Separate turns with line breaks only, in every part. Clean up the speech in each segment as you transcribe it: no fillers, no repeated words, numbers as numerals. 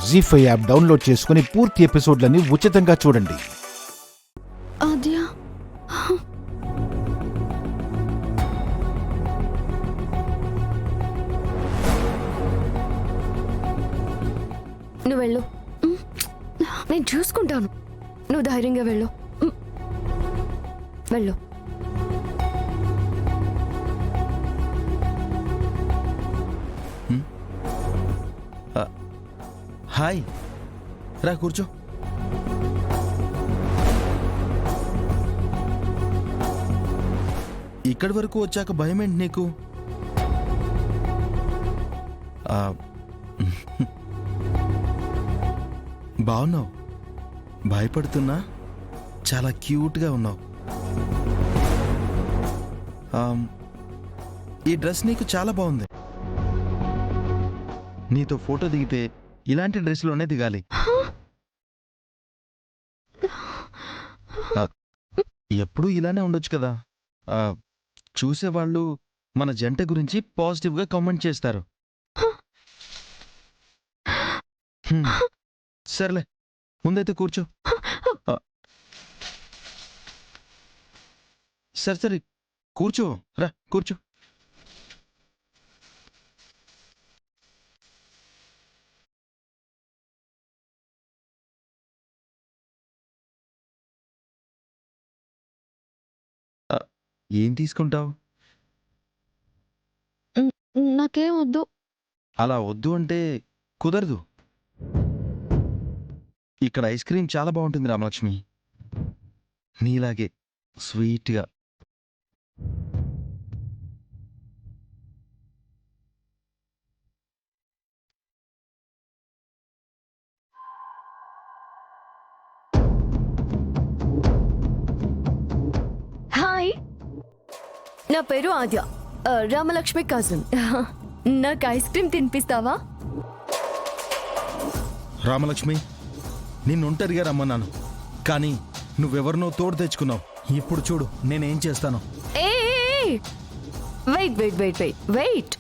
జీ5 app download చేసుకుని పూర్తి ఎపిసోడ్లని ఉచితంగా చూడండి.
ఆద్య, నువ్వు వెళ్ళు, నేను చూసుకుంటాను. నువ్వు ధైర్యంగా వెళ్ళు, వెళ్ళు.
హాయ్, రా కూర్చో. ఇక్కడి వరకు వచ్చాక భయమేంటి నీకు? బాగున్నావు, భయపడుతున్నా, చాలా క్యూట్గా ఉన్నావు. ఈ డ్రెస్ నీకు చాలా బాగుంది. నీతో ఫోటో దిగితే ఇలాంటి డ్రెస్లోనే దిగాలి. ఎప్పుడూ ఇలానే ఉండొచ్చు కదా. చూసేవాళ్ళు మన జంట గురించి పాజిటివ్గా కామెంట్ చేస్తారు. సర్లే, ముందైతే కూర్చో. సరే కూర్చో, రా కూర్చో. ఏం తీసుకుంటావు?
నాకేం వద్దు.
అలా వద్దు అంటే కుదరదు. ఇక్కడ ఐస్ క్రీమ్ చాలా బాగుంటుంది రామలక్ష్మి, నీలాగే స్వీట్గా.
హాయ్, నా పేరు ఆద్య, రామలక్ష్మి కజిన్. నాకు ఐస్ క్రీమ్ తినిపిస్తావా?
రామలక్ష్మి, నిన్ను ఒంటరిగా రమ్మన్నాను, కానీ నువ్వెవరినో తోడు తెచ్చుకున్నావు. ఇప్పుడు చూడు నేనేం చేస్తాను.
Wait wait wait wait wait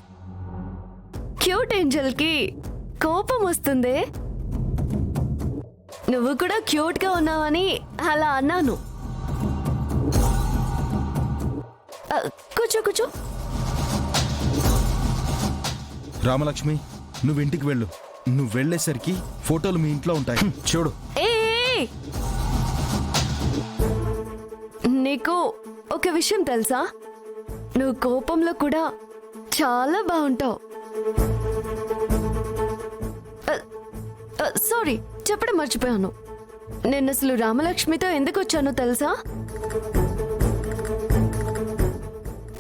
cute angel కి కోపం వస్తుందే. నువ్వు కూడా క్యూట్ గా ఉన్నావని అలా అన్నాను. కూర్చో కూర్చో.
రామలక్ష్మి, నువ్వు ఇంటికి వెళ్ళు. నువ్వు వెళ్ళేసరికి ఫోటోలు మీ ఇంట్లో ఉంటాయి, చూడు.
నీకు ఒక విషయం తెలుసా? నువ్వు కోపంలో కూడా చాలా బాగుంటావు. సారీ, చెప్పడం మర్చిపోయాను. నేను అసలు రామలక్ష్మితో ఎందుకు వచ్చానో తెలుసా?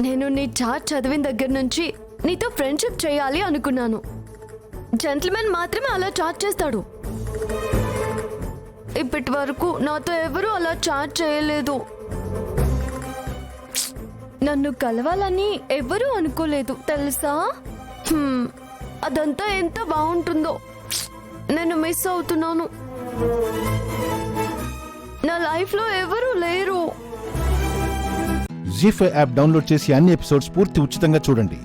నేను నీ చాట్ చదివిన దగ్గర నుంచి నీతో ఫ్రెండ్షిప్ చేయాలి అనుకున్నాను. జెంటిల్మెన్ మాత్రమే అలా చాట్ చేస్తాడు. ఇప్పటి వరకు నాతో ఎవరూ అలా చాట్ చేయలేదు. నన్ను కలవాలని ఎవరూ అనుకోలేదు తెలుసా? అదంతా ఎంత బాగుంటుందో. నేను మిస్ అవుతున్నాను. నా లైఫ్లో ఎవరూ లేరు.
జీ5 యాప్ డౌన్లోడ్ చేసి అన్ని ఎపిసోడ్స్ పూర్తి ఉచితంగా చూడండి.